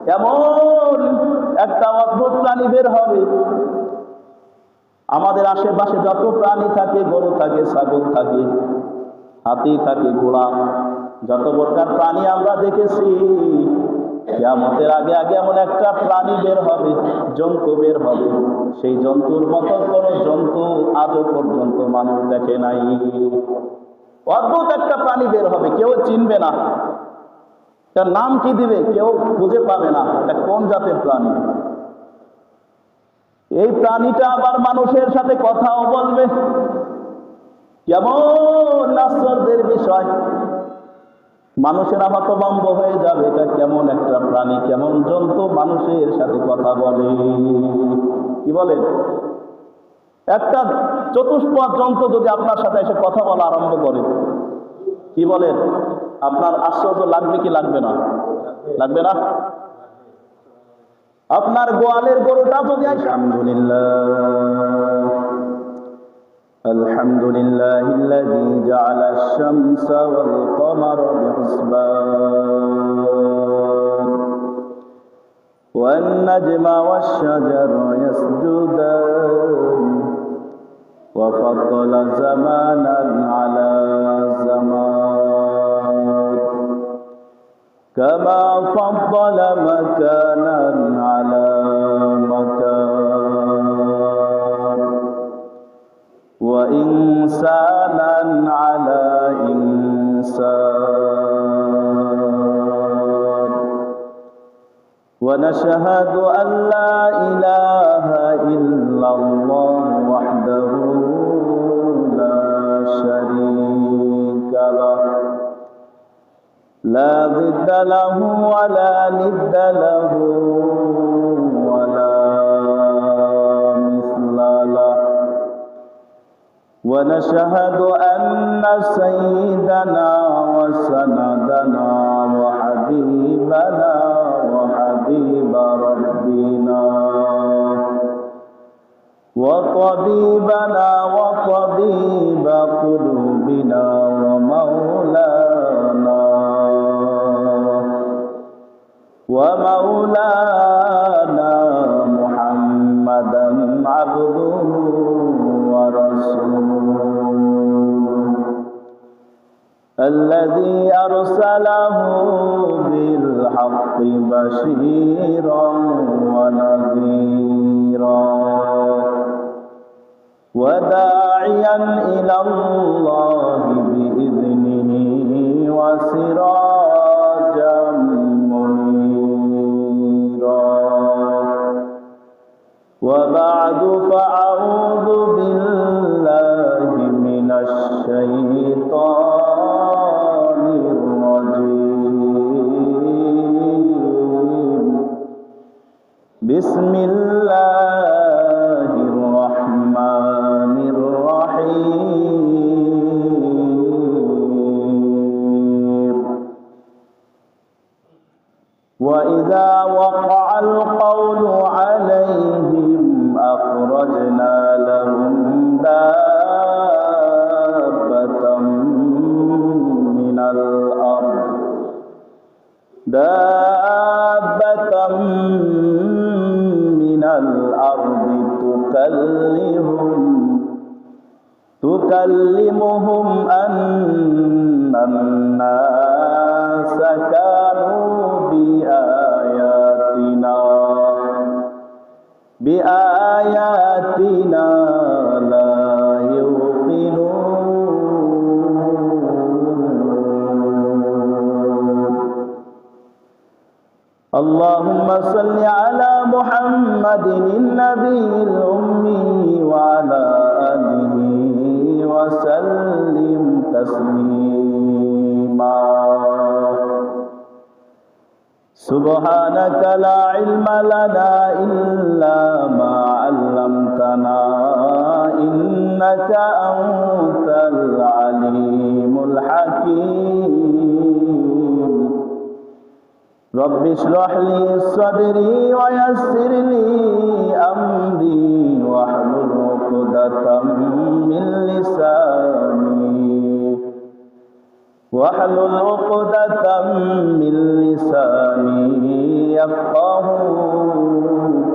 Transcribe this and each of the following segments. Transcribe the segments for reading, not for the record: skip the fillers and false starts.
এমন একটা অদ্ভুত প্রাণী বের হবে। আমাদের আশেপাশে যত প্রাণী থাকে, গরু থাকে, ছাগল থাকে, হাতি থাকে, ঘোড়া, যত প্রকার প্রাণী আমরা দেখেছি, কিয়ামতের আগে আগে এমন একটা প্রাণী বের হবে, জন্তু বের হবে, সেই জন্তুর মতো কোন জন্তু আজও পর্যন্ত মানুষ দেখে নাই। অদ্ভুত একটা প্রাণী বের হবে, কেউ চিনবে না, তার নাম কি দিবে কেউ খুঁজে পাবে না, এটা কোন জাতের প্রাণী। এই প্রাণীটা আবার মানুষের সাথে কথাও বলবে। কেমন আশ্চর্যের বিষয়, মানুষেরা হতভম্ব হয়ে যাবে, এটা কেমন একটা প্রাণী, কেমন জন্তু মানুষের সাথে কথা বলে। কি বলেন, একটা চতুষ্পদ জন্তু যদি আপনার সাথে এসে কথা বলা আরম্ভ করে, কি বলেন, আপনার আশ্চর্য লাগবে কি লাগবে না? লাগবে না? আপনার গোয়ালের গরুটা যদি আলহামদুলিল্লাহিল্লাযী জাআলাশ শামসা ওয়াল কমারা বিহিসবান ওয়ান নাজমা ওয়াশ শাজারা ইয়াসজুদান ওয়া ফাদ্দালা জামানান আলা জামান কামা ফাদ্দালা মাকানান আলা মাকান ওয়া ইনসানান আলা ইনসান ওয়া নাশহাদু আন লা ইলাহা ইল্লাল্লাহ ওয়াহদাহু লা শারীকা লাহু لا ضد له ولا ند له ولا مثل له ونشهد أن سيدنا وسندنا وحبيبنا وحبيب ربنا وطبيبنا وطبيب قلوبنا ومولانا محمدا عبده ورسوله الذي أرسله بالحق بشيرا ونذيرا وداعيا إلى الله بإذنه وسراجا وبعد فأعوذ بالله من الشيطان الرجيم بسم الله الرحمن الرحيم وإذا وقع القول عليهم أخرجنا لهم دابة من الأرض تكلمهم أن الناس كانوا بآياتنا لا يوقنون اللهم صل على محمد النبي الأمي وعلى آله وسلم تسليما سبحانك لا علم لنا إلا ما علمتنا إنك أنت العليم الحكيم رب اشرح لي صدري ويسر لي أمري واحلل عقدة من لساني واحلل عقدة من لساني يفقهوا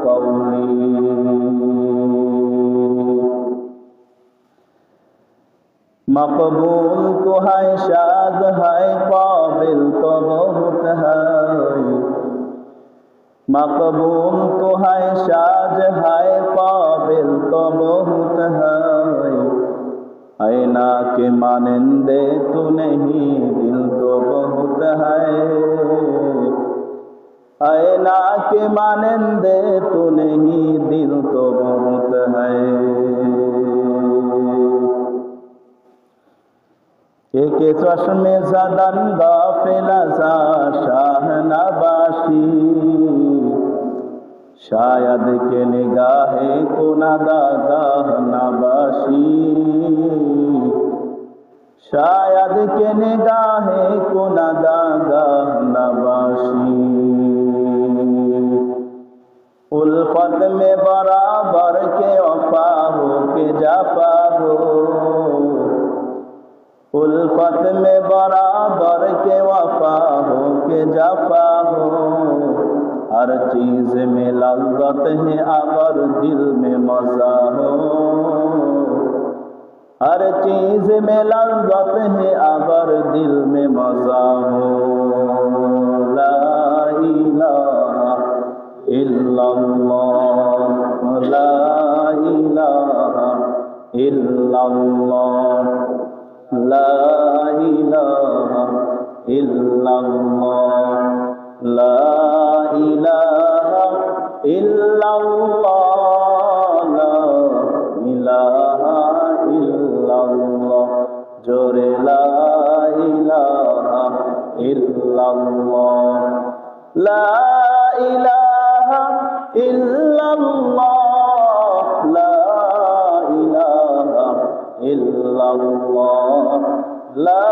قولي मकबूल तो है शाद है काबिल तो बहुत है मकबूल तो है शाद है काबिल तो बहुत है ऐना के मानिंदे तो नहीं दिल तो बहुत है ऐना के मानिंदे तो नहीं दिल तो बहुत है एक चश्मे ज़दन गाफिल ज़ा शाह नबाशी शायद के निगाहे को नदागाह नबाशी शायद के निगाहे को नदागाह नबाशी उल्फत में बराबर के वफा हो के जाफा हो उल्फत में बराबर के वफा हो के जफा हो हर चीज में लज्जत है अगर दिल में मजा हो हर चीज में लज्जत है अगर दिल में मजा हो ला इलाहा इल्लल्लाह ला इलाहा इल्लल्लाह لا إله إلا الله لا إله إلا الله لا إله إلا الله جور لا إله إلا الله لا إله إلا الله لا إله إلا الله لا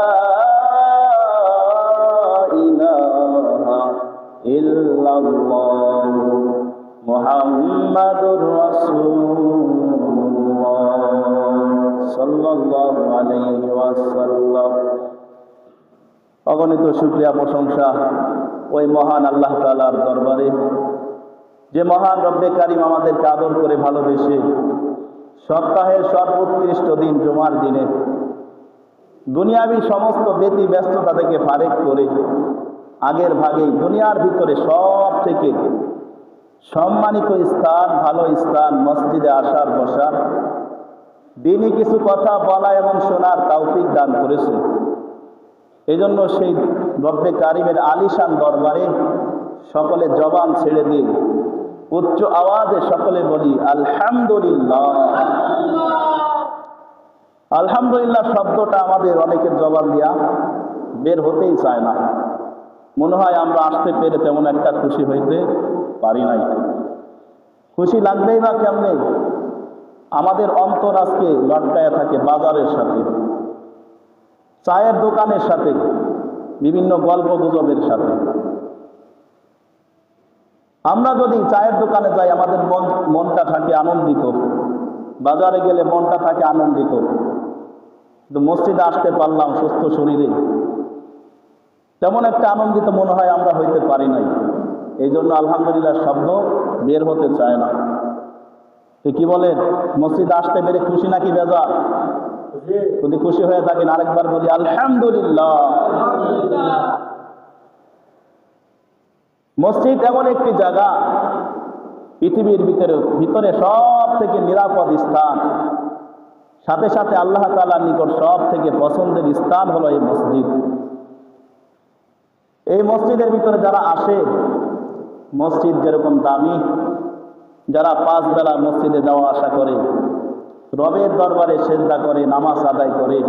إله إلا الله محمد رسول الله صلى الله عليه وسلم অগণিত শুকরিয়া প্রশংসা ওই মহান আল্লাহ তাআলার দরবারে যে মহান রব্বে কারীম আমাদেরকে আদর করে ভালোবেসে সপ্তাহের সর্বোৎকৃষ্ট দিন জুমার দিনে দুনিয়াবি সমস্ত ব্যতি ব্যস্ততা থেকে ফারেক করে আগের ভাগেই দুনিয়ার ভিতরে সব থেকে সম্মানিত স্থান ভালো স্থান মসজিদে আসার বসার দিনই কিছু কথা বলা এবং শোনার তৌফিক দান করেছে এই জন্য সেই রব্বে কারিমের আলিশান দরবারে সকলে জবান ছেড়ে দিয়ে উচ্চ আওয়াজে সকলে বলি আলহামদুলিল্লাহ আলহামদুলিল্লাহ শব্দটা আমাদের অনেকের জবান দিয়া বের হতেই চায় না মনে হয় আমরা আসতে পেরে তেমন একটা খুশি হইতে পারি নাই খুশি লাগবেই বা কেমনে আমাদের অন্তর আজকে লটকায়া থাকে বাজারের সাথে চায়ের দোকানের সাথে বিভিন্ন গল্প গুজবের সাথে আমরা যদি চায়ের দোকানে যাই আমাদের মনটা থাকে আনন্দিত বাজারে গেলে মনটা থাকে আনন্দিত কিন্তু মসজিদে আসতে পারলাম সুস্থ শরীরে তেমন একটা আনন্দিত মনে হয় আমরা হইতে পারি নাই এই জন্য আলহামদুলিল্লাহ শব্দ বের হতে চায় না কি বলেন মসজিদে আসতে পেরে খুশি নাকি বেজার যদি খুশি হয়ে থাকেন আরেকবার বলি আলহামদুলিল্লাহ মসজিদ এমন একটি জায়গা পৃথিবীর ভিতরে সব থেকে নিরাপদ স্থান সাথে সাথে আল্লাহ তাআলার নিকট সব থেকে পছন্দের স্থান হলো এই মসজিদ এই মসজিদের ভিতরে যারা আসে মসজিদ যেরকম দামি যারা 5 বেলা মসজিদে যাওয়া আসা করে রবের দরবারে সেজদা করে নামাজ আদায় করে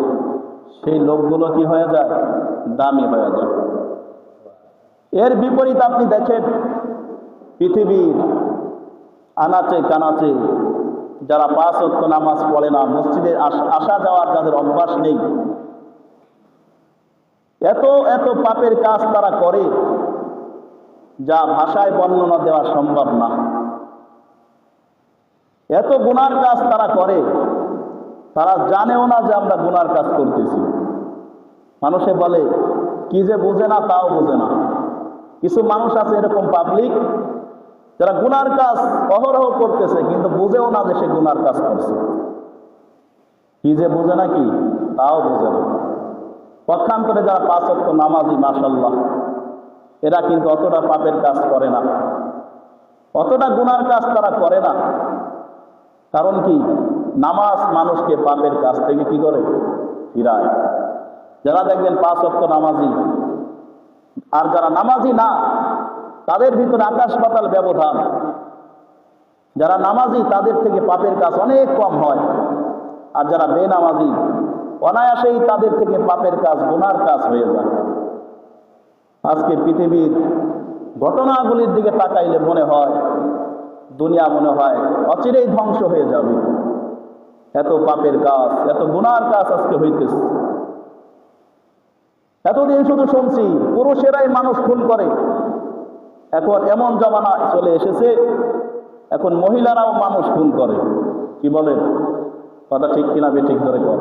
সেই লোকগুলো কি হয়ে যায় দামি হয়ে যায় এর বিপরীত আপনি দেখেন পৃথিবীর আনাচে কানাচে যারা 5 ওয়াক্ত নামাজ পড়ে না মসজিদে আসা যাওয়ার যাদের অভ্যাস নেই এত এত পাপের কাজ তারা করে যা ভাষায় বর্ণনা দেওয়া সম্ভব না এত গুনার কাজ তারা করে তারা জানেও না যে আমরা গুনার কাজ করতেছি মানুষে বলে কি যে বোঝে না তাও বোঝে না। কিছু মানুষ আছে এরকম পাবলিক যারা গুনার কাজ অহরহ করতেছে কিন্তু বুঝেও না যে সে গুনার কাজ করছে। কি যে বোঝে না কি তাও বোঝে না। পক্ষান্তরে যারা 5 ওয়াক্ত নামাজি মাশাআল্লাহ, এরা কিন্তু অতটা পাপের কাজ করে না, অতটা গুনার কাজ তারা করে না। কারণ কি, নামাজ মানুষকে পাপের কাজ থেকে কি করে ফিরায়। যারা দেখবেন 5 ওয়াক্ত নামাজি আর যারা নামাজি না, তাদের ভিতরে আকাশ পাতাল ব্যবধান। যারা নামাজি তাদের থেকে পাপের কাজ অনেক কম হয়, আর যারা বেনামাজি অনায়াসেই তাদের থেকে পাপের কাজ গুনার কাজ হয়ে যায়। আজকে পৃথিবীর ঘটনাগুলির দিকে তাকাইলে মনে হয় দুনিয়া মনে হয় অচিরেই ধ্বংস হয়ে যাবে। এত পাপের কাজ, এত গুনার কাজ আজকে হইতেছে। এতদিন শুধু শুনছি পুরুষেরাই মানুষ খুন করে, এখন এমন জমানা চলে এসেছে এখন মহিলারাও মানুষ খুন করে। কি বলেন, কথা ঠিক কিনা বেঠিক ধরে কর।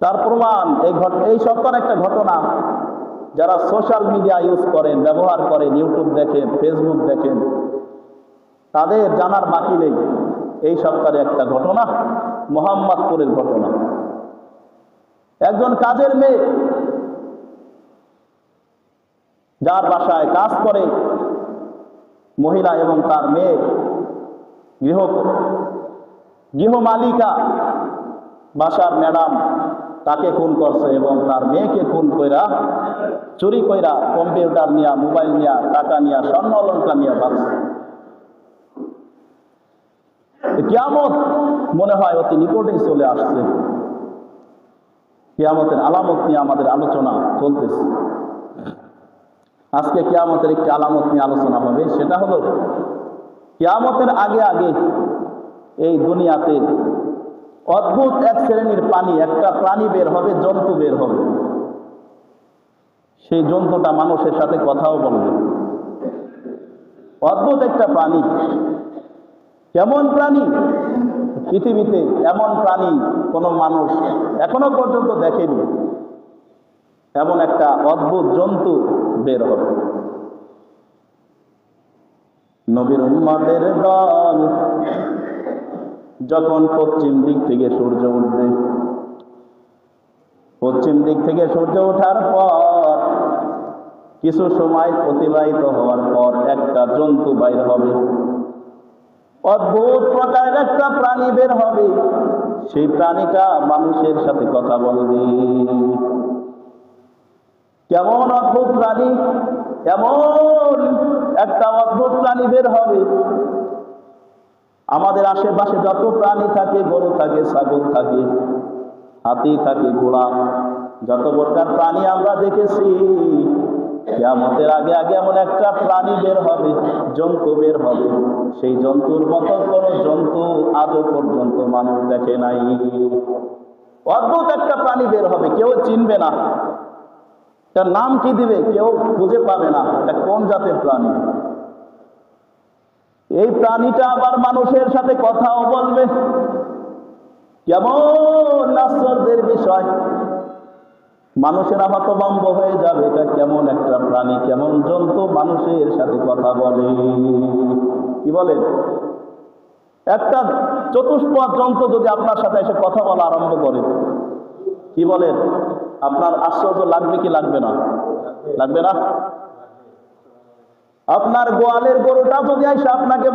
তার প্রমাণ এই সপ্তাহের একটা ঘটনা। যারা সোশ্যাল মিডিয়া ইউজ করেন, ব্যবহার করেন, ইউটিউব দেখেন, ফেসবুক দেখেন, তাদের জানার বাকি নেই এই সপ্তাহে একটা ঘটনা, মোহাম্মদপুরের ঘটনা। একজন কাজের মেয়ে যার বাসায় কাজ করে মহিলা এবং তার মেয়ে, গৃহমালিকা বাসার ম্যাডাম, তাকে খুন করছে এবং তার মেয়েকে খুন কইরা চুরি কইরা কম্পিউটার নিয়া, মোবাইল নিয়া, টাকা নিয়া, স্বর্ণ অলংকার নিয়ে ভাগছে। কিয়ামত মনে হয় অতি নিকটেই চলে আসছে। কিয়ামতের আলামত নিয়ে আমাদের আলোচনা চলতেছে। আজকে কিয়ামতের একটি আলামত নিয়ে আলোচনা হবে, সেটা হলো কিয়ামতের আগে আগে এই দুনিয়াতে অদ্ভুত এক শ্রেণীর প্রাণী, একটা প্রাণী বের হবে, জন্তু বের হবে। সেই জন্তুটা মানুষের সাথে কথাও বলবে। অদ্ভুত একটা প্রাণী। কেমন প্রাণী? পৃথিবীতে এমন প্রাণী কোনো মানুষ এখনো পর্যন্ত দেখেনি। এমন একটা অদ্ভুত জন্তু বের হবে। নবীর উম্মতের দল যখন পশ্চিম দিক থেকে সূর্য উঠবে, পশ্চিম দিক থেকে সূর্য ওঠার পর কিছু সময় অতিবাহিত হওয়ার পর একটা জন্তু বাইর হবে, অদ্ভুত প্রকারের একটা প্রাণী বের হবে। সেই প্রাণীটা মানুষের সাথে কথা বলবে। কেমন অদ্ভুত প্রাণী! এমন একটা অদ্ভুত প্রাণী বের হবে। আমাদের আশেপাশে যত প্রাণী থাকে, গরু থাকে, ছাগল থাকে, হাতি থাকে, ঘোড়া, যত প্রকার প্রাণী আমরা দেখেছি, কিয়ামতের আগে আগে এমন একটা প্রাণী বের হবে, জন্তু বের হবে। সেই জন্তুর মতো কোনো জন্তু আজও পর্যন্ত মানুষ দেখে নাই। অদ্ভুত একটা প্রাণী বের হবে, কেউ চিনবে না। তার নাম কি দিবে কেউ খুঁজে পাবে না, এটা কোন জাতের প্রাণী। এই প্রাণীটা আবার মানুষের সাথে কথাও বলবে। কেমন আশ্চর্যের বিষয়! মানুষেরা হতভম্ব হয়ে যাবে, এটা কেমন একটা প্রাণী, কেমন জন্তু মানুষের সাথে কথা বলে। কি বলেন? একটা চতুষ্পদ জন্তু যদি আপনার সাথে এসে কথা বলা আরম্ভ করে, কি বলেন, আপনার আশ্চর্য লাগবে কি লাগবে না? লাগবে না? আপনার গোয়ালের গরুটা যদি এসে আপনাকে